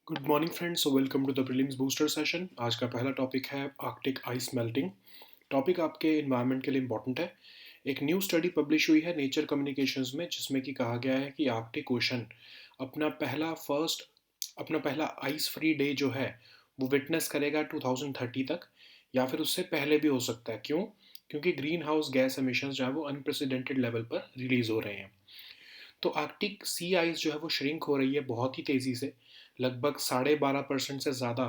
Good morning friends, so welcome to the prelims booster session. आज का पहला topic है आर्कटिक आइस मेल्टिंग। टॉपिक आपके इन्वायरमेंट के लिए इंपॉर्टेंट है। एक न्यू स्टडी पब्लिश हुई है नेचर कम्युनिकेशंस में, जिसमें कि कहा गया है कि आर्कटिक ओशन अपना पहला आइस फ्री डे जो है वो विटनेस करेगा 2030 तक, या फिर उससे पहले भी हो सकता है। क्यों? क्योंकि ग्रीन हाउस गैस एमिशंस जो है वो अनप्रेसिडेंटेड लेवल पर रिलीज हो रहे हैं। तो आर्कटिक सी आइस जो है वो श्रिंक हो रही है बहुत ही तेज़ी से। लगभग 12.5% से ज़्यादा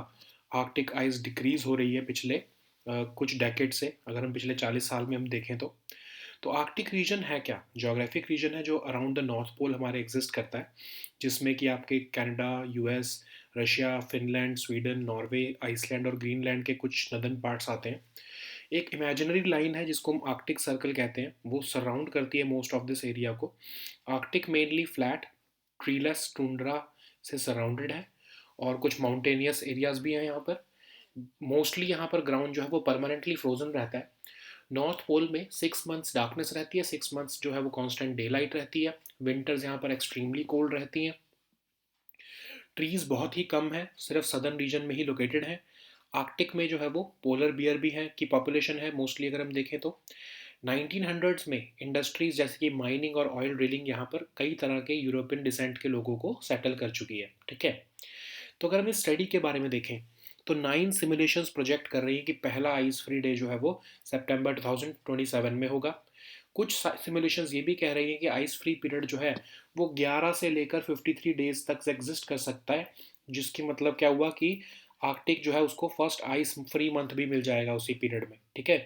आर्कटिक आइस डिक्रीज हो रही है पिछले कुछ डेकेड से। अगर हम पिछले 40 साल में हम देखें तो आर्कटिक रीजन है क्या? जोग्राफिक रीजन है जो अराउंड द नॉर्थ पोल हमारे एग्जिस्ट करता है, जिसमें कि आपके Canada, US, Russia, Finland, Sweden, Norway, Iceland और ग्रीनलैंड के कुछ नदर्न पार्ट्स आते हैं। एक इमेजिनरी लाइन है जिसको हम आर्कटिक सर्कल कहते हैं, वो सराउंड करती है मोस्ट ऑफ दिस एरिया को। Arctic mainly flat treeless tundra से सराउंडेड है, और कुछ माउंटेनियस एरियाज भी हैं यहाँ पर। मोस्टली यहाँ पर ग्राउंड जो है वो परमानेंटली फ्रोजन रहता है। नॉर्थ पोल में 6 मंथ्स डार्कनेस रहती है, 6 मंथ्स जो है वो कांस्टेंट डे लाइट रहती है। विंटर्स यहाँ पर एक्सट्रीमली कोल्ड रहती हैं। ट्रीज बहुत ही कम है, सिर्फ सदर्न रीजन में ही लोकेटेड है। आर्कटिक में जो है वो पोलर बियर भी है की पॉपुलेशन है मोस्टली। अगर हम देखें तो 1900s में इंडस्ट्रीज जैसे कि माइनिंग और ऑयल ड्रिलिंग यहाँ पर कई तरह के यूरोपियन डिसेंट के लोगों को सेटल कर चुकी है। ठीक है। तो अगर हम इस स्टडी के बारे में देखें तो 9 सिमुलेशंस प्रोजेक्ट कर रही है कि पहला आइस फ्री डे जो है वो सितंबर 2027 में होगा। कुछ सिमुलेशंस ये भी कह रही हैं कि आइस फ्री पीरियड जो है वो 11 से लेकर 53 डेज तक एग्जिस्ट कर सकता है, जिसकी मतलब क्या हुआ कि आर्कटिक जो है उसको फर्स्ट आइस फ्री मंथ भी मिल जाएगा उसी पीरियड में। ठीक है।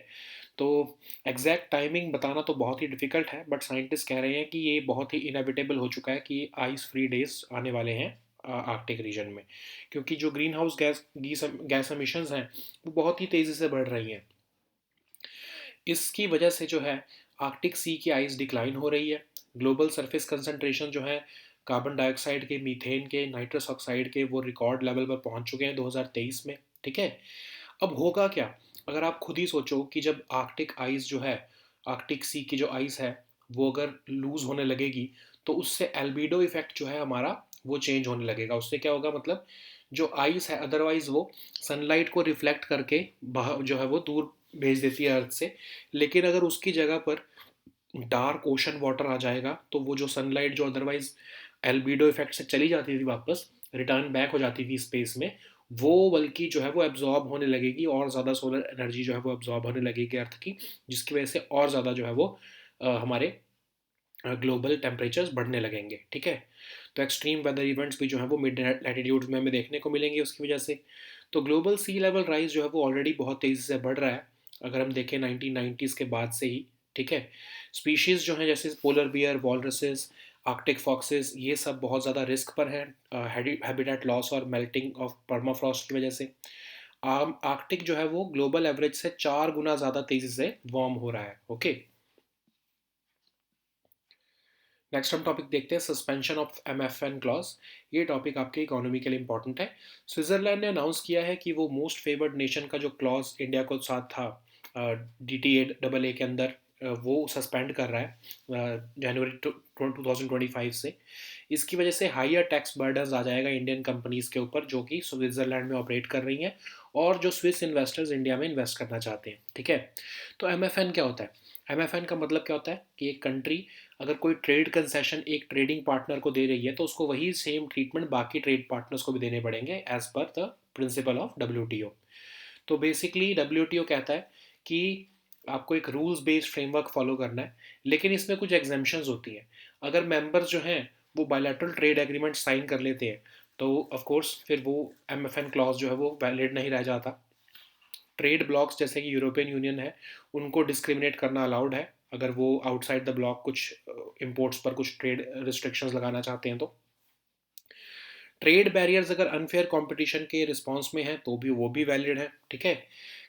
तो एग्जैक्ट टाइमिंग बताना तो बहुत ही डिफिकल्ट है, बट साइंटिस्ट कह रहे हैं कि ये बहुत ही इनएविटेबल हो चुका है कि आइस फ्री डेज आने वाले हैं आर्कटिक रीजन में, क्योंकि जो ग्रीन हाउस गैस एमिशंस हैं वो बहुत ही तेज़ी से बढ़ रही हैं। इसकी वजह से जो है आर्कटिक सी की आइस डिक्लाइन हो रही है। ग्लोबल सरफेस कंसंट्रेशन जो है कार्बन डाइऑक्साइड के, मीथेन के, नाइट्रस ऑक्साइड के, वो रिकॉर्ड लेवल पर पहुंच चुके हैं 2023 में। ठीक है। अब होगा क्या? अगर आप खुद ही सोचो कि जब आर्कटिक आइस जो है, आर्कटिक सी की जो आइस है वो अगर लूज होने लगेगी, तो उससे एल्बिडो इफेक्ट जो है हमारा वो चेंज होने लगेगा। उससे क्या होगा? मतलब जो आइस है अदरवाइज वो सनलाइट को रिफ्लेक्ट करके जो है वो दूर भेज देती है अर्थ से। लेकिन अगर उसकी जगह पर डार्क ओशन वाटर आ जाएगा, तो वो जो सनलाइट जो अदरवाइज एल्बिडो इफेक्ट से चली जाती थी वापस, रिटर्न बैक हो जाती थी स्पेस में, वो बल्कि जो है वो एब्जॉर्ब होने लगेगी, और ज़्यादा सोलर एनर्जी जो है वो एब्जॉर्ब होने लगेगी अर्थ की, जिसकी वजह से और ज़्यादा जो है वो हमारे ग्लोबल टेम्परेचर्स बढ़ने लगेंगे। ठीक है। तो एक्सट्रीम वेदर इवेंट्स भी जो है वो मिड लैटिट्यूड्स में हमें देखने को मिलेंगे उसकी वजह से। तो ग्लोबल सी लेवल राइज जो है वो ऑलरेडी बहुत तेज़ी से बढ़ रहा है, अगर हम देखें 1990s के बाद से ही। ठीक है। स्पीशीज़ जो हैं जैसे पोलर बियर, वॉलरसेस, आर्कटिक फॉक्सेस, ये सब बहुत ज़्यादा रिस्क पर हैं हैबिटेट लॉस और मेल्टिंग ऑफ परमाफ्रॉस्ट की वजह से। आर्कटिक जो है वो ग्लोबल एवरेज से 4 गुना ज़्यादा तेज़ी से वार्म हो रहा है। ओके। नेक्स्ट हम टॉपिक देखते हैं, सस्पेंशन ऑफ MFN क्लॉज। ये टॉपिक आपके इकोनॉमी के लिए इंपॉर्टेंट है। स्विट्जरलैंड ने अनाउंस किया है कि वो मोस्ट फेवर्ड नेशन का जो क्लॉज इंडिया को साथ था DTA के अंदर, वो सस्पेंड कर रहा है जनवरी 2025 से। इसकी वजह से हाइयर टैक्स बर्डन आ जाएगा इंडियन कंपनीज़ के ऊपर जो कि स्विट्ज़रलैंड में ऑपरेट कर रही हैं, और जो स्विस इन्वेस्टर्स इंडिया में इन्वेस्ट करना चाहते हैं। ठीक है। तो MFN क्या होता है? MFN का मतलब क्या होता है कि एक कंट्री अगर कोई ट्रेड कंसेशन एक ट्रेडिंग पार्टनर को दे रही है, तो उसको वही सेम ट्रीटमेंट बाकी ट्रेड पार्टनर्स को भी देने पड़ेंगे as per the principle of WTO। तो बेसिकली WTO कहता है कि आपको एक रूल्स बेस्ड फ्रेमवर्क फॉलो करना है, लेकिन इसमें कुछ एग्जेम्पशंस होती हैं। अगर मेंबर्स जो हैं वो बायलैटरल ट्रेड एग्रीमेंट साइन कर लेते हैं, तो ऑफ कोर्स फिर वो MFN क्लॉज जो है वो वैलिड नहीं रह जाता। ट्रेड ब्लॉक्स जैसे कि यूरोपियन यूनियन है, उनको डिस्क्रिमिनेट करना अलाउड है अगर वो आउटसाइड द ब्लॉक कुछ इंपोर्ट्स पर कुछ ट्रेड रिस्ट्रिक्शंस लगाना चाहते हैं। तो ट्रेड बैरियर्स अगर अनफेयर कंपटीशन के रिस्पांस में है तो भी वो भी वैलिड है। ठीक है।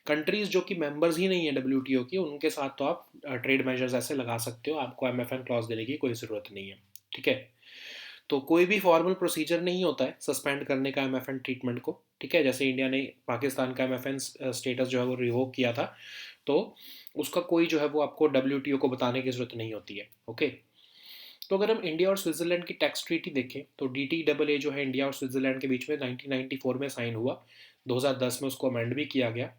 कंट्रीज जो कि मेंबर्स ही नहीं है WTO की, उनके साथ तो आप ट्रेड मेजर्स ऐसे लगा सकते हो, आपको MFN क्लॉज देने की कोई ज़रूरत नहीं है। ठीक है। तो कोई भी फॉर्मल प्रोसीजर नहीं होता है सस्पेंड करने का MFN ट्रीटमेंट को। ठीक है। जैसे इंडिया ने पाकिस्तान का MFN स्टेटस जो है वो रिवोक किया था, तो उसका कोई जो है वो आपको WTO को बताने की ज़रूरत नहीं होती है। ओके। तो अगर हम इंडिया और स्विट्ज़रलैंड की टैक्स ट्रीटी देखें तो DTAA जो है इंडिया और स्विट्ज़रलैंड के बीच में 1994 में साइन हुआ, 2010 में उसको अमेंड भी किया गया।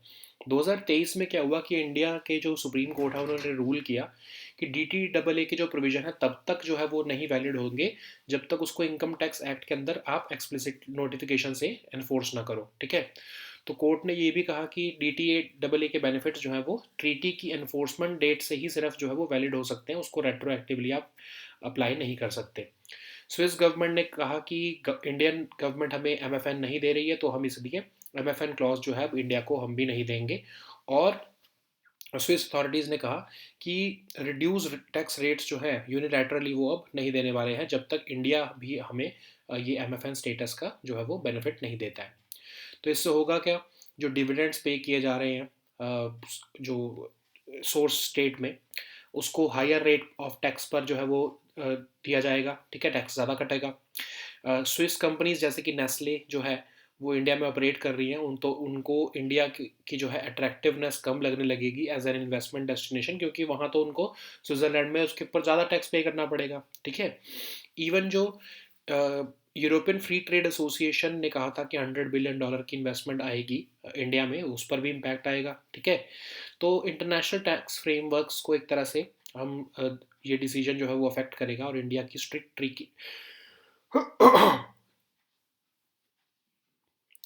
2023 में क्या हुआ कि इंडिया के जो सुप्रीम कोर्ट है उन्होंने रूल किया कि DTAA के जो प्रोविज़न है तब तक जो है वो नहीं वैलिड होंगे जब तक उसको इनकम टैक्स एक्ट के अंदर आप एक्सप्लिसिट नोटिफिकेशन से एनफोर्स ना करो, ठीक है। तो कोर्ट ने ये भी कहा कि DTAA के बेनिफिट्स जो है वो ट्रीटी की एनफोर्समेंट डेट से ही सिर्फ जो है वो वैलिड हो सकते हैं, उसको रेट्रोएक्टिवली आप अप्लाई नहीं कर सकते। स्विस गवर्नमेंट ने कहा कि इंडियन गवर्नमेंट हमें MFN नहीं दे रही है तो हम इसलिए MFN क्लॉज जो है इंडिया को हम भी नहीं देंगे। और स्विस अथॉरिटीज़ ने कहा कि रिड्यूस टैक्स रेट्स जो है यूनिलैटरली वो अब नहीं देने वाले हैं जब तक इंडिया भी हमें ये MFN स्टेटस का जो है वो बेनिफिट नहीं देता है। तो इससे होगा क्या, जो डिविडेंड्स पे किए जा रहे हैं जो सोर्स स्टेट में, उसको हायर रेट ऑफ टैक्स पर जो है वो दिया जाएगा, ठीक है, टैक्स ज़्यादा कटेगा। स्विस कंपनीज जैसे कि नेस्ले जो है वो इंडिया में ऑपरेट कर रही हैं, तो उनको इंडिया की जो है अट्रैक्टिवनेस कम लगने लगेगी एज एन इन्वेस्टमेंट डेस्टिनेशन, क्योंकि वहाँ तो उनको स्विट्ज़रलैंड में उसके ऊपर ज़्यादा टैक्स पे करना पड़ेगा, ठीक है। इवन जो यूरोपियन फ्री ट्रेड एसोसिएशन ने कहा था कि $100 बिलियन की इन्वेस्टमेंट आएगी इंडिया में, उस पर भी इम्पैक्ट आएगा, ठीक है। तो इंटरनेशनल टैक्स फ्रेमवर्क्स को एक तरह से हम ये डिसीजन जो है वो अफेक्ट करेगा और इंडिया की स्ट्रिक्ट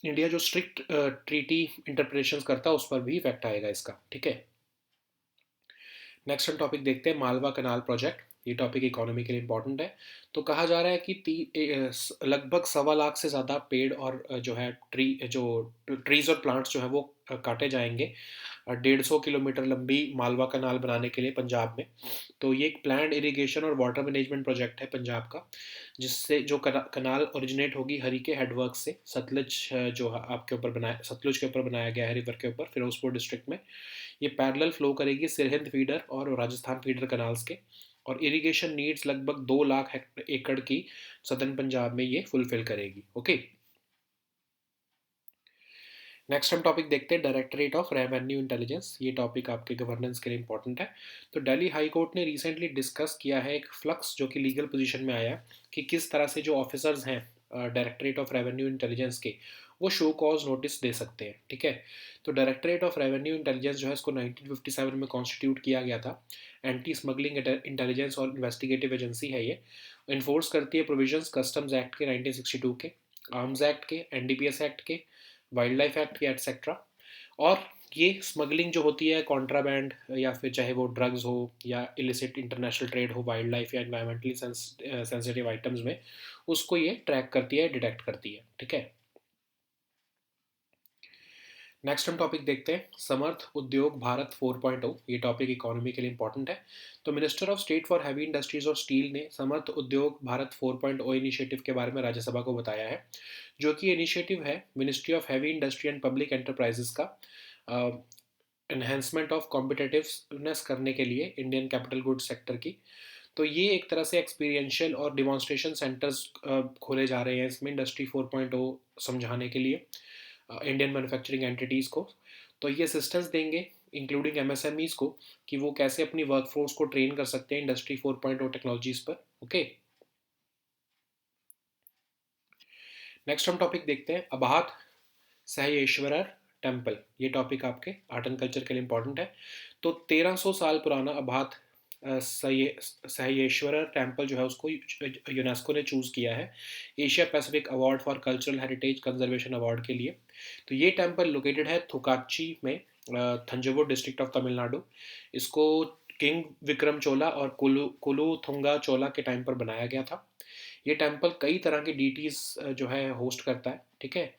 इंडिया जो स्ट्रिक्ट ट्रीटी इंटरप्रिटेशंस करता है उस पर भी इफेक्ट आएगा इसका, ठीक है। नेक्स्ट हम टॉपिक देखते हैं, मालवा कनाल प्रोजेक्ट। ये टॉपिक इकोनॉमी के लिए इंपॉर्टेंट है। तो कहा जा रहा है कि लगभग 1.25 लाख से ज़्यादा पेड़ और जो है ट्रीज और प्लांट्स जो है वो काटे जाएंगे 150 किलोमीटर लंबी मालवा कनाल बनाने के लिए पंजाब में। तो ये एक प्लान्ड इरिगेशन और वाटर मैनेजमेंट प्रोजेक्ट है पंजाब का, जिससे जो कनाल ओरिजिनेट होगी हरी के हेडवर्क से, सतलुज जो आपके ऊपर बनाया, सतलुज के ऊपर बनाया गया है, रिवर के ऊपर, फिरोजपुर डिस्ट्रिक्ट में। ये पैरेलल फ्लो करेगी सिरहिंद फीडर और राजस्थान फीडर कनाल्स के, और इरिगेशन नीड्स लगभग 2 लाख एकड़ की सदर्न पंजाब में ये फुलफिल करेगी, ओके। नेक्स्ट हम टॉपिक देखते हैं, डायरेक्टरेट ऑफ रेवेन्यू इंटेलिजेंस। ये टॉपिक आपके गवर्नेंस के लिए इंपॉर्टेंट है। तो दिल्ली हाई कोर्ट ने रिसेंटली डिस्कस किया है एक फ्लक्स जो कि लीगल पोजीशन में आया कि किस तरह से जो ऑफिसर्स हैं डायरेक्टरेट ऑफ रेवेन्यू इंटेलिजेंस के, वो शो कॉज नोटिस दे सकते हैं, ठीक है। तो डायरेक्टरेट ऑफ रेवेन्यू इंटेलिजेंस जो है इसको 1957 में कॉन्स्टिट्यूट किया गया था। एंटी स्मगलिंग इंटेलिजेंस और इन्वेस्टिगेटिव एजेंसी है ये। इन्फोर्स करती है प्रोविजंस कस्टम्स एक्ट के 1962 के, आर्म्स एक्ट के, NDPS एक्ट के, वाइल्ड लाइफ एक्ट के, एटसेट्रा। और ये स्मगलिंग जो होती है कॉन्ट्राबैंड, या फिर चाहे वो ड्रग्स हो या इलिसिट इंटरनेशनल ट्रेड हो वाइल्ड लाइफ या इन्वायरमेंटली सेंसिटिव आइटम्स में, उसको ये ट्रैक करती है, डिटेक्ट करती है, ठीक है। नेक्स्ट हम टॉपिक देखते हैं, समर्थ उद्योग भारत 4.0। ये टॉपिक इकोनॉमी के लिए इंपॉर्टेंट है। तो minister of state for heavy industries और स्टील ने समर्थ उद्योग भारत 4.0 इनिशिएटिव के बारे में राज्यसभा को बताया है, जो कि इनिशिएटिव है ministry of heavy industry and public enterprises का एनहेंसमेंट ऑफ कॉम्पिटिटिवनेस करने के लिए इंडियन कैपिटल गुड्स सेक्टर की। तो ये एक तरह से एक्सपीरियंशियल और डिमॉन्स्ट्रेशन सेंटर्स खोले जा रहे हैं इसमें इंडस्ट्री 4.0 समझाने के लिए इंडियन मैन्युफैक्चरिंग एंटिटीज़ को। तो ये असिस्टेंस देंगे इंक्लूडिंग MSMEs को कि वो कैसे अपनी वर्कफोर्स को ट्रेन कर सकते हैं इंडस्ट्री 4.0 टेक्नोलॉजीज पर, ओके। नेक्स्ट हम टॉपिक देखते हैं, अबाहत सहयेश्वरर टेम्पल। ये टॉपिक आपके आर्ट एंड कल्चर के लिए इंपॉर्टेंट है। तो 1300 साल पुराना अबाहत सहयेश्वरर टेम्पल जो है उसको यूनेस्को ने चूज़ किया है Asia Pacific award for cultural heritage conservation award के लिए। तो ये टेम्पल लोकेटेड है थुकाची में, थंजावुर डिस्ट्रिक्ट ऑफ तमिलनाडु। इसको किंग विक्रम चोला और कुलुथुंगा चोला के टाइम पर बनाया गया था। ये टेम्पल कई तरह के डीटीज जो है होस्ट करता है, ठीक है।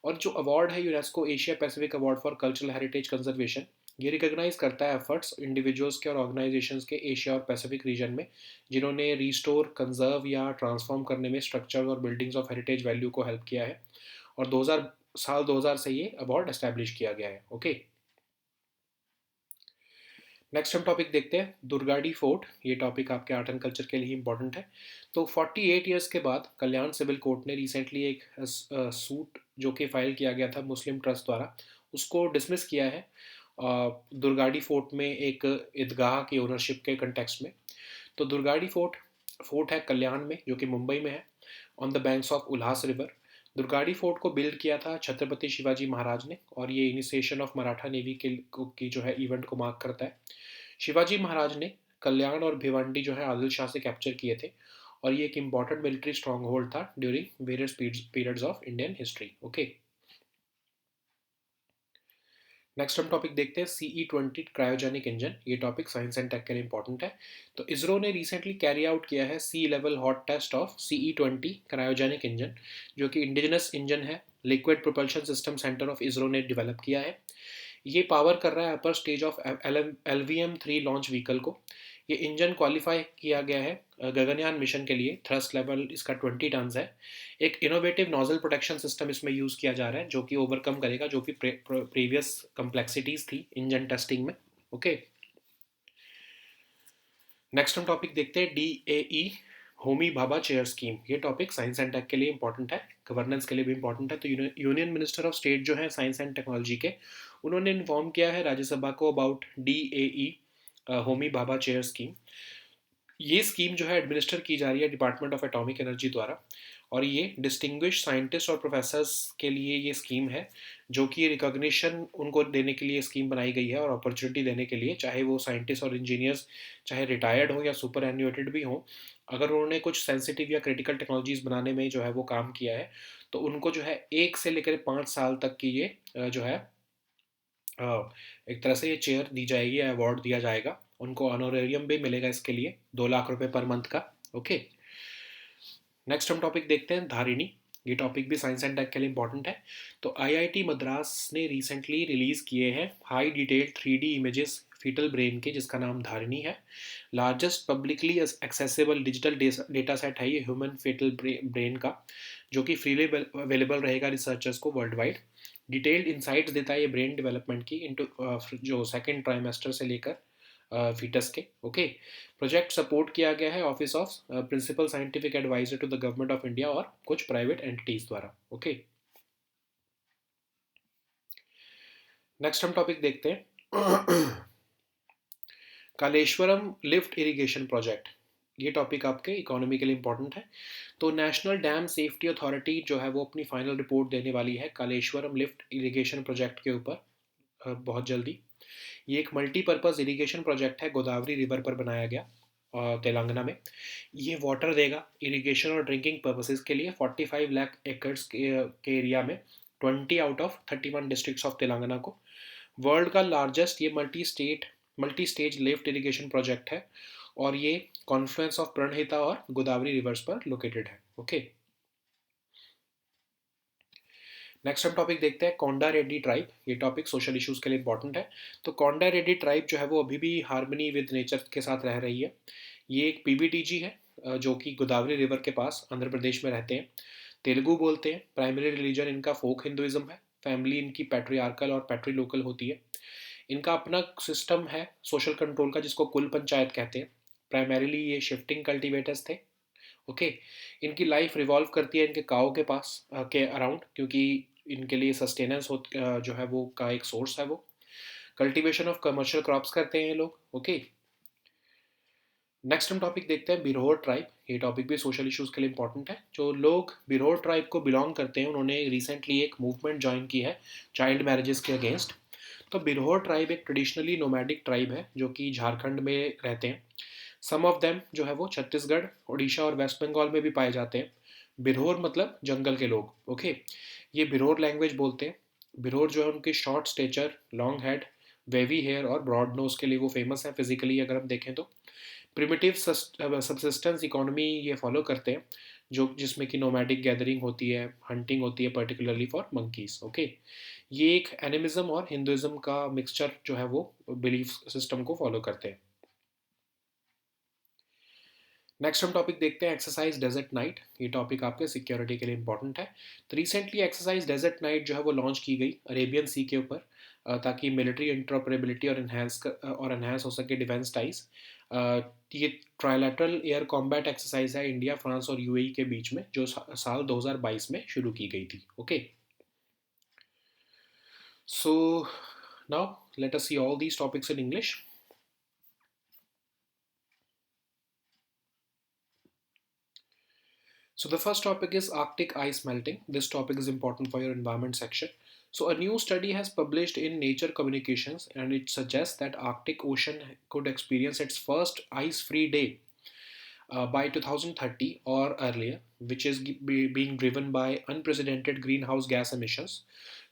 और जो अवार्ड है UNESCO Asia Pacific award for cultural heritage conservation, ये रिकॉग्नाइज करता है एफर्ट्स इंडिविजुअल्स के और ऑर्गेनाइजेशंस के एशिया और पैसिफिक रीजन में जिन्होंने रिस्टोर, कंजर्व या ट्रांसफॉर्म करने में स्ट्रक्चर्स और बिल्डिंग्स ऑफ हेरिटेज वैल्यू को हेल्प किया है। और 2000 से ये अवार्ड एस्टैब्लिश किया गया है, ओके। नेक्स्ट हम टॉपिक देखते हैं, दुर्गाड़ी फोर्ट। ये टॉपिक आपके आर्ट एंड कल्चर के लिए इंपॉर्टेंट है। तो 48 ईयर्स के बाद कल्याण सिविल कोर्ट ने रिसेंटली एक सूट जो कि फाइल किया गया था मुस्लिम ट्रस्ट द्वारा, उसको डिसमिस किया है दुर्गाड़ी फोर्ट में एक ईदगाह की ओनरशिप के कंटेक्स्ट में। तो दुर्गाड़ी फोर्ट फोर्ट है कल्याण में, जो कि मुंबई में है, on the banks of Ulhas river. Durgadi fort को बिल्ड किया था छत्रपति शिवाजी महाराज ने, और ये इनिशिएशन ऑफ मराठा नेवी की जो है इवेंट को मार्क करता है। शिवाजी महाराज ने कल्याण और भिवंडी जो है आदिल शाह से कैप्चर किए थे, और ये एक इंपॉर्टेंट मिलिट्री स्ट्रॉन्ग होल्ड था during various periods of Indian history. Okay, next हम टॉपिक देखते हैं CE-20 क्रायोजेनिक इंजन। ये टॉपिक साइंस एंड टेक के लिए इंपॉर्टेंट है। तो इसरो ने रिसेंटली कैरी आउट किया है sea level hot test of CE-20 cryogenic engine, जो कि इंडिजिनस इंजन है, liquid propulsion system centre of ISRO ने डेवलप किया है। ये पावर कर रहा है upper stage of LVM-3 launch vehicle को। ये इंजन क्वालिफाई किया गया है गगनयान मिशन के लिए। थ्रस्ट लेवल इसका 20 टन है। एक इनोवेटिव नोजल प्रोटेक्शन सिस्टम इसमें यूज़ किया जा रहा है, जो कि ओवरकम करेगा जो भी प्रीवियस कम्प्लेक्सिटीज़ थी इंजन टेस्टिंग में। ओके, नेक्स्ट हम टॉपिक देखते हैं DAE Homi Bhabha chair scheme. ये टॉपिक साइंस एंड टेक के लिए इंपॉर्टेंट है, गवर्नेंस के लिए भी इंपॉर्टेंट है। तो यूनियन मिनिस्टर ऑफ स्टेट जो है साइंस एंड टेक्नोलॉजी के, उन्होंने इन्फॉर्म किया है राज्यसभा को about DAE Homi Bhabha chair scheme. ये स्कीम जो है एडमिनिस्टर की जा रही है डिपार्टमेंट ऑफ एटॉमिक एनर्जी द्वारा, और ये डिस्टिंग्विश साइंटिस्ट और प्रोफेसर्स के लिए ये स्कीम है, जो कि रिकॉग्निशन उनको देने के लिए स्कीम बनाई गई है और अपॉर्चुनिटी देने के लिए, चाहे वो साइंटिस्ट और इंजीनियर्स चाहे रिटायर्ड हो या सुपर एन्यूएटेड भी हो, अगर उन्होंने कुछ सेंसिटिव या क्रिटिकल टेक्नोलॉजीज बनाने में जो है वो काम किया है, तो उनको जो है 1 से लेकर 5 साल तक की ये जो है एक तरह से ये चेयर दी जाएगी या अवार्ड दिया जाएगा। उनको ऑनोरेरियम भी मिलेगा इसके लिए 2 लाख रुपए पर मंथ का। ओके, नेक्स्ट हम टॉपिक देखते हैं धारिणी। ये टॉपिक भी साइंस एंड टेक के लिए इंपॉर्टेंट है। तो IIT मद्रास ने रिसेंटली रिलीज किए हैं high detail 3D images fetal brain के, जिसका नाम धारिणी है। Largest publicly accessible digital data set है ये ह्यूमन फेटल ब्रेन का, जो कि फ्रीली अवेलेबल रहेगा रिसर्चर्स को वर्ल्ड वाइड। डिटेल्ड इंसाइट्स देता है ये ब्रेन डेवलपमेंट की इनटू जो सेकेंड ट्राइमेस्टर से लेकर फीटस के। ओके, प्रोजेक्ट सपोर्ट किया गया है office of principal scientific adviser to the government of India और कुछ प्राइवेट एंटिटीज द्वारा। ओके, नेक्स्ट हम टॉपिक देखते हैं कालेश्वरम लिफ्ट इरिगेशन प्रोजेक्ट। ये टॉपिक आपके इकोनॉमी के लिए इंपॉर्टेंट है। तो नेशनल डैम सेफ्टी अथॉरिटी जो है वो अपनी फाइनल रिपोर्ट देने वाली है कालेश्वरम लिफ्ट इरिगेशन प्रोजेक्ट के ऊपर बहुत जल्दी। ये एक मल्टीपर्पज़ इरिगेशन प्रोजेक्ट है, गोदावरी रिवर पर बनाया गया तेलंगाना में। ये वाटर देगा इरिगेशन और ड्रिंकिंग पर्पसेस के लिए 45 लाख एकड़्स के एरिया में, 20 out of 31 districts of Telangana को। वर्ल्ड का लार्जेस्ट ये multi stage lift irrigation project है, और ये कॉन्फ्लुएंस ऑफ प्रणहिता और गोदावरी रिवर्स पर लोकेटेड है। ओके, नेक्स्ट हम टॉपिक देखते हैं कोंडा रेड्डी ट्राइब। ये टॉपिक सोशल इश्यूज के लिए इंपॉर्टेंट है। तो कोंडा रेड्डी ट्राइब जो है वो अभी भी हार्मनी विद नेचर के साथ रह रही है। ये एक PBTG है जो कि गोदावरी रिवर के पास आंध्र प्रदेश में रहते हैं। तेलुगु बोलते हैं। प्राइमरी रिलीजन इनका फोक हिंदुइज्म है। फैमिली इनकी पैट्रियार्कल और पैट्रीलोकल होती है। इनका अपना सिस्टम है सोशल कंट्रोल का, जिसको कुल पंचायत कहते हैं। प्राइमरीली ये शिफ्टिंग कल्टीवेटर्स थे। ओके, इनकी लाइफ रिवॉल्व करती है इनके काओ के पास के अराउंड, क्योंकि इनके लिए सस्टेनेंस जो है वो का एक सोर्स है वो। कल्टीवेशन ऑफ कमर्शियल क्रॉप्स करते हैं ये लोग। ओके, नेक्स्ट हम टॉपिक देखते हैं बिरहोर ट्राइब। ये टॉपिक भी सोशल इश्यूज के लिए इंपॉर्टेंट है। जो लोग बिरहोर ट्राइब को बिलोंग करते हैं, उन्होंने रिसेंटली एक मूवमेंट ज्वाइन की है चाइल्ड मैरिजेस के अगेंस्ट। तो बिरहोर ट्राइब एक ट्रेडिशनली नोमैडिक ट्राइब है जो कि झारखंड में रहते हैं। सम ऑफ देम जो है वो छत्तीसगढ़, उड़ीसा और वेस्ट बंगाल में भी पाए जाते हैं। बिरहोर मतलब जंगल के लोग। ओके, ये बिरहोर लैंग्वेज बोलते हैं। बिरहोर जो है उनकी short stature, long head, wavy hair और ब्रॉड नोज के लिए वो फेमस है फिजिकली अगर हम देखें तो। प्रिमिटिव सबसिस्टेंस इकोनॉमी ये फॉलो करते हैं, जो जिसमें कि नोमैडिक गैदरिंग होती है, हंटिंग होती है पर्टिकुलरली फॉर मंकीज। ओके, ये एक एनिमिज्म और हिंदुइज्म का मिक्सचर जो है वो बिलीफ सिस्टम को फॉलो करते हैं। नेक्स्ट हम टॉपिक देखते हैं एक्सरसाइज डेजर्ट नाइट। ये टॉपिक आपके सिक्योरिटी के लिए इंपॉर्टेंट है। तो रिसेंटली एक्सरसाइज डेजर्ट नाइट जो है वो लॉन्च की गई अरेबियन सी के ऊपर, ताकि मिलिट्री इंटरऑपरेबिलिटी और एनहेंस हो सके डिफेंस टाइज। ये ट्राइलैटरल एयर कॉम्बैट एक्सरसाइज है इंडिया, फ्रांस और UAE के बीच में, जो साल 2022 में शुरू की गई थी। Okay, so now let us see all these topics in English. So the first topic is Arctic ice melting. This topic is important for your environment section. So a new study has published in Nature Communications and it suggests that Arctic Ocean could experience its first ice-free day by 2030 or earlier, which is being driven by unprecedented greenhouse gas emissions.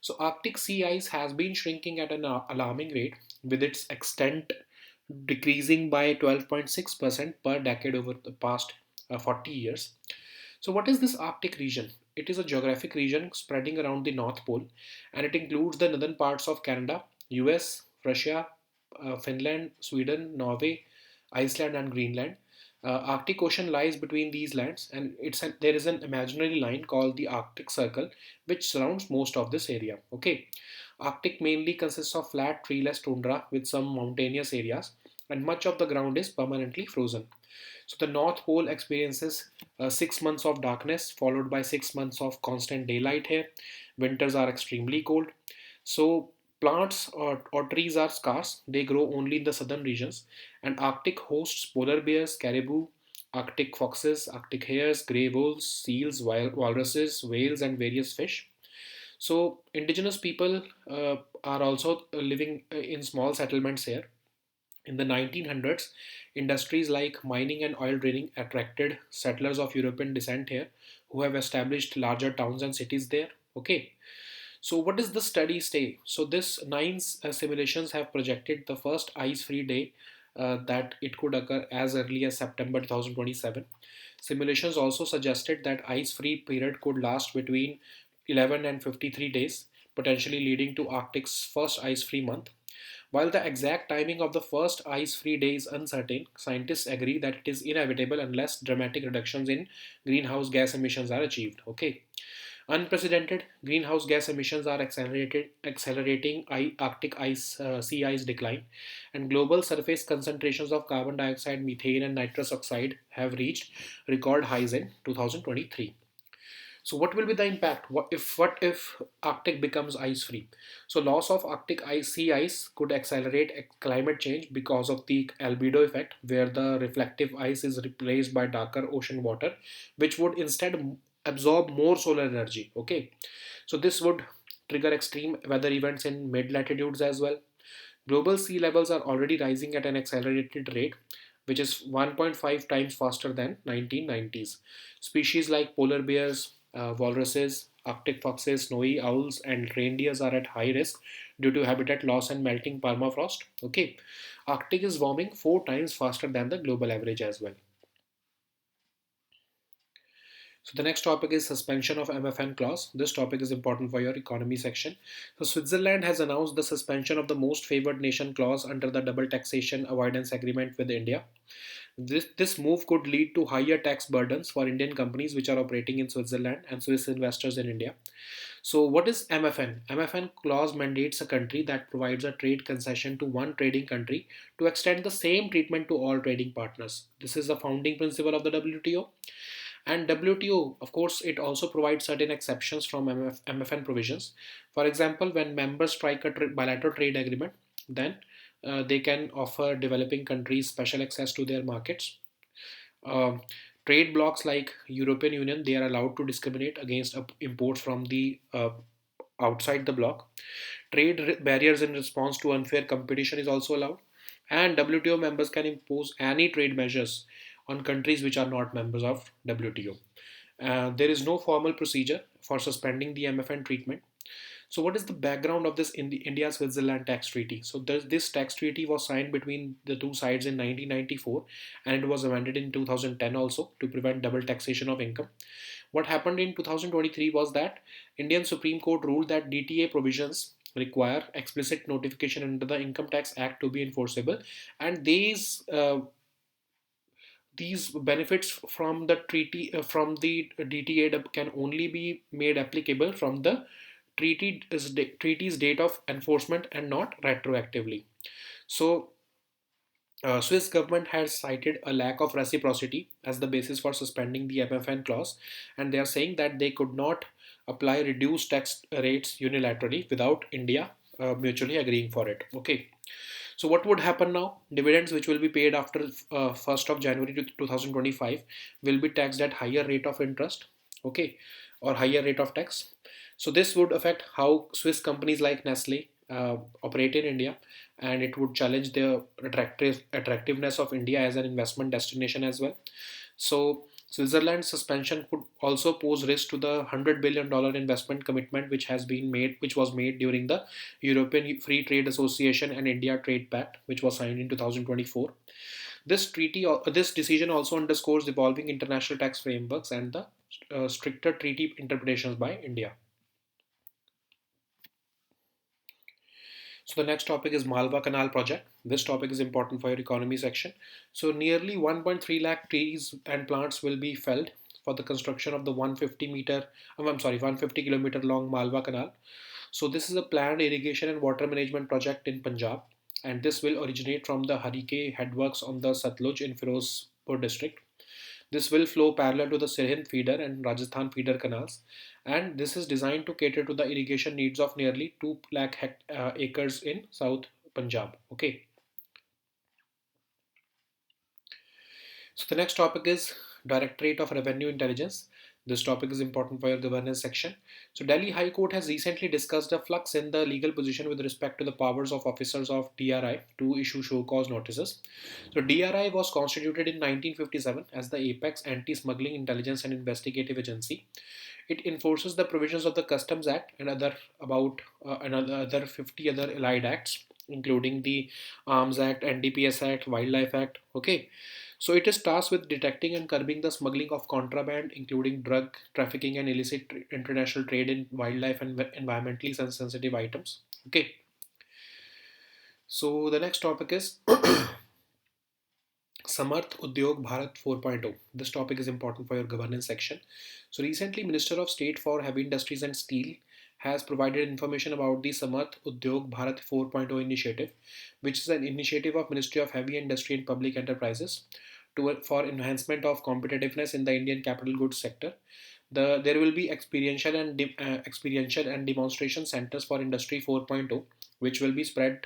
So Arctic sea ice has been shrinking at an alarming rate, with its extent decreasing by 12.6% per decade over the past 40 years. So, what is this Arctic region? It is a geographic region spreading around the North Pole, and it includes the northern parts of Canada, US, Russia, Finland, Sweden, Norway, Iceland, and Greenland. Arctic Ocean lies between these lands, and there is an imaginary line called the Arctic Circle, which surrounds most of this area. Okay, Arctic mainly consists of flat, treeless tundra with some mountainous areas, and much of the ground is permanently frozen. So the North Pole experiences 6 months of darkness followed by 6 months of constant daylight here. Winters are extremely cold. So plants or trees are scarce. They grow only in the southern regions. And Arctic hosts polar bears, caribou, Arctic foxes, Arctic hares, grey wolves, seals, walruses, whales, and various fish. So indigenous people are also living in small settlements here. In the 1900s, industries like mining and oil drilling attracted settlers of European descent here who have established larger towns and cities there. Okay. So, what does the study say? So, this nine simulations have projected the first ice free day that it could occur as early as September 2027. Simulations also suggested that ice free period could last between 11 and 53 days, potentially leading to Arctic's first ice free month. While the exact timing of the first ice-free day is uncertain, scientists agree that it is inevitable unless dramatic reductions in greenhouse gas emissions are achieved. Okay. Unprecedented greenhouse gas emissions are accelerating Arctic sea ice decline, and global surface concentrations of carbon dioxide, methane, and nitrous oxide have reached record highs in 2023. So what will be the impact? What if Arctic becomes ice free? So loss of Arctic sea ice could accelerate climate change because of the albedo effect, where the reflective ice is replaced by darker ocean water, which would instead absorb more solar energy. Okay, so this would trigger extreme weather events in mid latitudes as well. Global sea levels are already rising at an accelerated rate, which is 1.5 times faster than 1990s. Species like polar bears, walruses, Arctic foxes, snowy owls, and reindeers are at high risk due to habitat loss and melting permafrost. Okay, Arctic is warming 4 times faster than the global average as well. So the next topic is suspension of MFN clause. This topic is important for your economy section. So Switzerland has announced the suspension of the most favored nation clause under the double taxation avoidance agreement with India. This move could lead to higher tax burdens for Indian companies which are operating in Switzerland and Swiss investors in India. So what is MFN? MFN clause mandates a country that provides a trade concession to one trading country to extend the same treatment to all trading partners. This is the founding principle of the WTO. And WTO, of course, it also provides certain exceptions from MFN provisions. For example, when members strike a bilateral trade agreement, then they can offer developing countries special access to their markets. Um Trade blocs like European Union, they are allowed to discriminate against imports from the outside the bloc. Barriers in response to unfair competition is also allowed, and WTO members can impose any trade measures on countries which are not members of WTO. There is no formal procedure for suspending the MFN treatment. So, what is the background of this in the India-Switzerland tax treaty? So, this tax treaty was signed between the two sides in 1994, and it was amended in 2010 also to prevent double taxation of income. What happened in 2023 was that Indian Supreme Court ruled that DTA provisions require explicit notification under the Income Tax Act to be enforceable, and these benefits from the treaty from the DTA can only be made applicable from the treaty's date of enforcement and not retroactively. So Swiss government has cited a lack of reciprocity as the basis for suspending the MFN clause, and they are saying that they could not apply reduced tax rates unilaterally without India mutually agreeing for it. Okay. So what would happen now? Dividends which will be paid after 1st of January 2025 will be taxed at higher rate of interest, okay, or higher rate of tax. So this would affect how Swiss companies like Nestle operate in India, and it would challenge the attractiveness of India as an investment destination as well. So Switzerland's suspension could also pose risk to the $100 billion investment commitment which was made during the European Free Trade Association and India Trade Pact, which was signed in 2024. This decision also underscores evolving international tax frameworks and the stricter treaty interpretations by India. So the next topic is Malwa Canal project. This topic is important for your economy section. So nearly 1.3 lakh trees and plants will be felled for the construction of the 150 kilometer long Malwa Canal. So this is a planned irrigation and water management project in Punjab, and this will originate from the Harike headworks on the Satluj in Firozpur district. This will flow parallel to the Sirhind feeder and Rajasthan feeder canals, and this is designed to cater to the irrigation needs of nearly 2 lakh acres in South Punjab. Okay. So the next topic is Directorate of Revenue Intelligence. This topic is important for your governance section. So Delhi High Court has recently discussed a flux in the legal position with respect to the powers of officers of DRI to issue show cause notices. So DRI was constituted in 1957 as the apex anti-smuggling intelligence and investigative agency. It enforces the provisions of the Customs Act and other 50 other allied acts, including the Arms Act, NDPS Act, Wildlife Act. Okay, so it is tasked with detecting and curbing the smuggling of contraband, including drug trafficking and illicit international trade in wildlife and environmentally sensitive items. Okay, so the next topic is Samarth Udyog Bharat 4.0. This topic is important for your governance section. So recently, Minister of State for Heavy Industries and Steel has provided information about the Samarth Udyog Bharat 4.0 initiative, which is an initiative of Ministry of Heavy Industry and Public Enterprises for enhancement of competitiveness in the Indian capital goods sector. There will be experiential and demonstration centers for Industry 4.0, which will be spread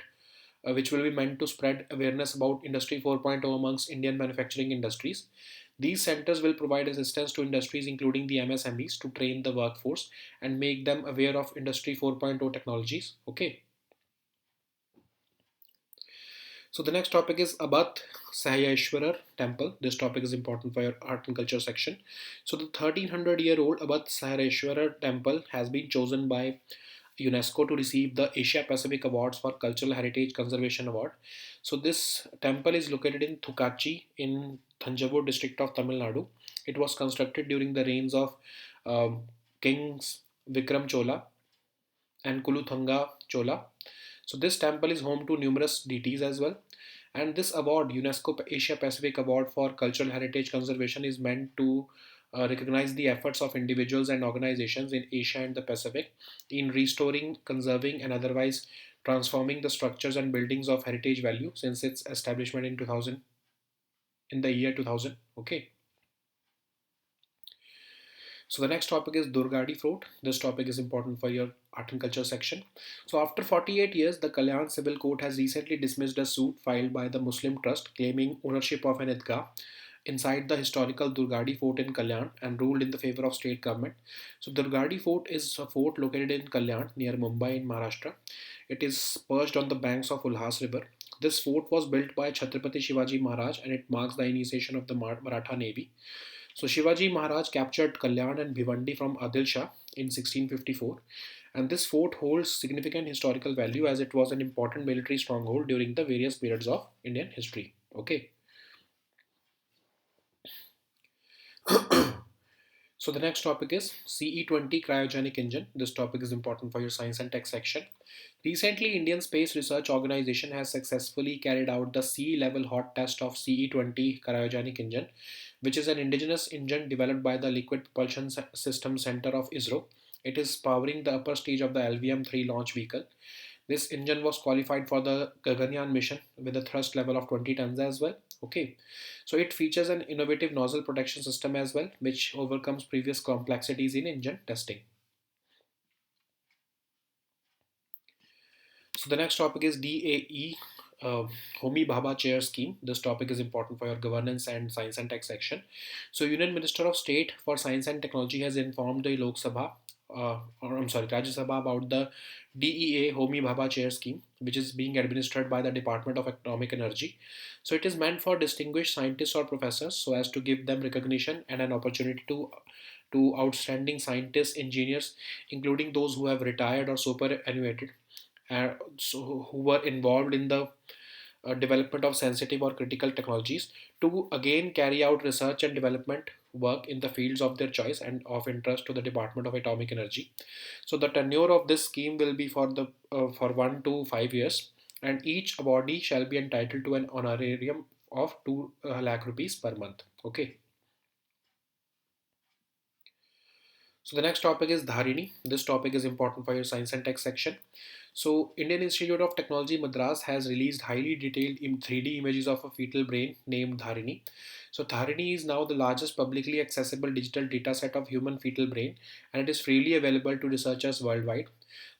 which will be meant to spread awareness about Industry 4.0 amongst Indian manufacturing industries. These centers will provide assistance to industries, including the MSMEs, to train the workforce and make them aware of Industry 4.0 technologies. Okay. So the next topic is Abath Sahayeshwarar Temple. This topic is important for your art and culture section. So the 1300-year-old Abath Sahayeshwarar Temple has been chosen by UNESCO to receive the Asia Pacific Awards for Cultural Heritage Conservation Award. So this temple is located in Thukachi in Thanjavur district of Tamil Nadu. It was constructed during the reigns of Kings Vikram Chola and Kuluthanga Chola. So this temple is home to numerous deities as well. And this award, UNESCO Asia Pacific Award for Cultural Heritage Conservation, is meant to recognize the efforts of individuals and organizations in Asia and the Pacific in restoring, conserving, and otherwise transforming the structures and buildings of heritage value since its establishment in 2000, in the year 2000. Okay. So the next topic is Durgadi Fort. This topic is important for your art and culture section. So after 48 years, the Kalyan Civil Court has recently dismissed a suit filed by the Muslim Trust claiming ownership of an Idgah inside the historical Durgadi Fort in Kalyan and ruled in the favor of state government. So Durgadi Fort is a fort located in Kalyan near Mumbai in Maharashtra. It is perched on the banks of Ulhas River. This fort was built by Chhatrapati Shivaji Maharaj and it marks the initiation of the Maratha Navy. So Shivaji Maharaj captured Kalyan and Bhiwandi from Adil Shah in 1654, and this fort holds significant historical value as it was an important military stronghold during the various periods of Indian history. Okay. So the next topic is CE-20 cryogenic engine. This topic is important for your science and tech section. Recently, Indian Space Research Organization has successfully carried out the sea level hot test of CE-20 cryogenic engine, which is an indigenous engine developed by the Liquid Propulsion System Center of ISRO. It is powering the upper stage of the LVM-3 launch vehicle. This engine was qualified for the Gaganyaan mission with a thrust level of 20 tons as well. Okay, so it features an innovative nozzle protection system as well, which overcomes previous complexities in engine testing. So the next topic is DAE uh, Homi Bhabha Chair Scheme. This topic is important for your governance and science and tech section. So, Union Minister of State for Science and Technology has informed the Lok Sabha, or I'm sorry, Rajya Sabha about the DEA Homi Bhabha Chair Scheme, which is being administered by the Department of Atomic Energy. So, it is meant for distinguished scientists or professors so as to give them recognition and an opportunity to outstanding scientists, engineers, including those who have retired or superannuated, so who were involved in the development of sensitive or critical technologies, to again carry out research and development work in the fields of their choice and of interest to the Department of Atomic Energy. So the tenure of this scheme will be for 1 to 5 years, and each awardee shall be entitled to an honorarium of 2 lakh rupees per month. Okay. So the next topic is Dharini. This topic is important for your science and tech section. So Indian Institute of Technology Madras has released highly detailed 3D images of a fetal brain named Dharini. So Dharini is now the largest publicly accessible digital dataset of human fetal brain, and it is freely available to researchers worldwide.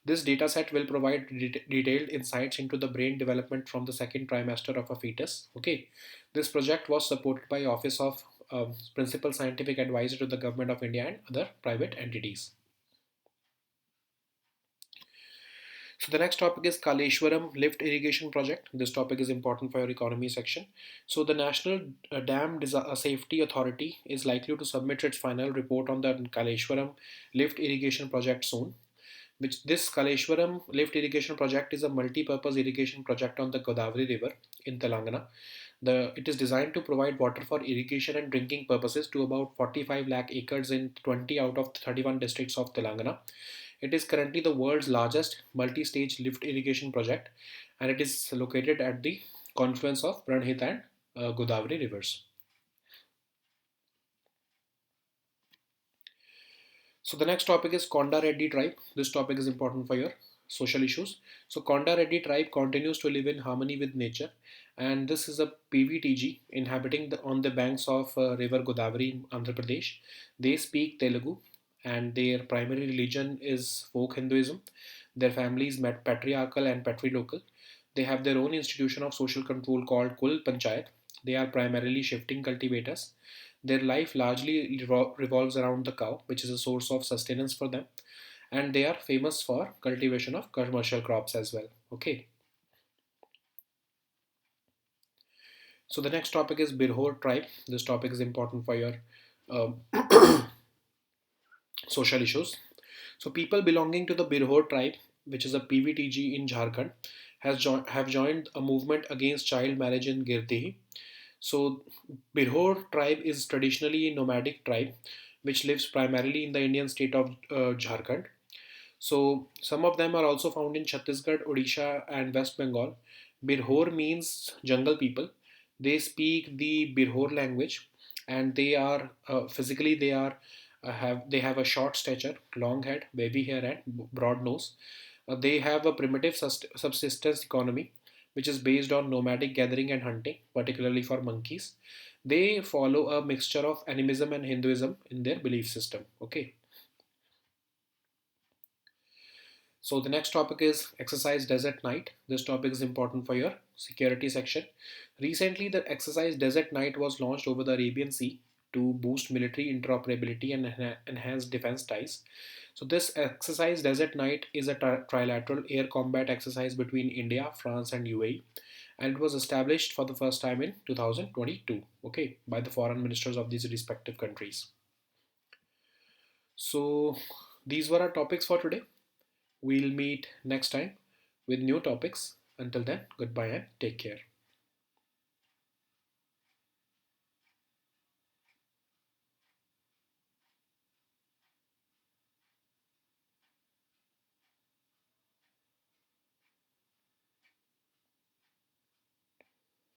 This dataset will provide detailed insights into the brain development from the second trimester of a fetus. Okay, this project was supported by Office of Principal Scientific Advisor to the Government of India and other private entities. So the next topic is Kaleshwaram Lift Irrigation Project. This topic is important for your economy section. So the National Safety Authority is likely to submit its final report on the Kaleshwaram Lift Irrigation Project soon. Which this Kaleshwaram Lift Irrigation Project is a multi-purpose irrigation project on the Godavari River in Telangana. It is designed to provide water for irrigation and drinking purposes to about 45 lakh acres in 20 out of 31 districts of Telangana. It is currently the world's largest multi-stage lift irrigation project, and it is located at the confluence of Pranhit and Godavari rivers. So the next topic is Konda Reddy tribe. This topic is important for your social issues. So Konda Reddy tribe continues to live in harmony with nature, and this is a PVTG inhabiting on the banks of river Godavari in Andhra Pradesh. They speak Telugu, and their primary religion is folk Hinduism. Their families met patriarchal and patrilocal. They have their own institution of social control called Kul Panchayat. They are primarily shifting cultivators. Their life largely revolves around the cow, which is a source of sustenance for them, and they are famous for cultivation of commercial crops as well. Okay, so the next topic is Birhor tribe. This topic is important for your um, social issues. So people belonging to the Birhor tribe, which is a PVTG in Jharkhand, have joined a movement against child marriage in Girdihi. So Birhor tribe is traditionally a nomadic tribe which lives primarily in the Indian state of Jharkhand. So some of them are also found in Chhattisgarh, Odisha, and West Bengal. Birhor means jungle people. They speak the Birhor language, and they are physically they have a short stature, long head, wavy hair, and broad nose. They have a primitive subsistence economy, which is based on nomadic gathering and hunting, particularly for monkeys. They follow a mixture of animism and Hinduism in their belief system. Okay. So the next topic is exercise desert night. This topic is important for your security section. Recently, the exercise desert night was launched over the Arabian Sea to boost military interoperability and enhance defense ties. So this exercise desert night is a trilateral air combat exercise between India, France, and UAE, and it was established for the first time in 2022. Okay, by the foreign ministers of these respective countries. So these were our topics for today. We'll meet next time with new topics. Until then, goodbye and take care.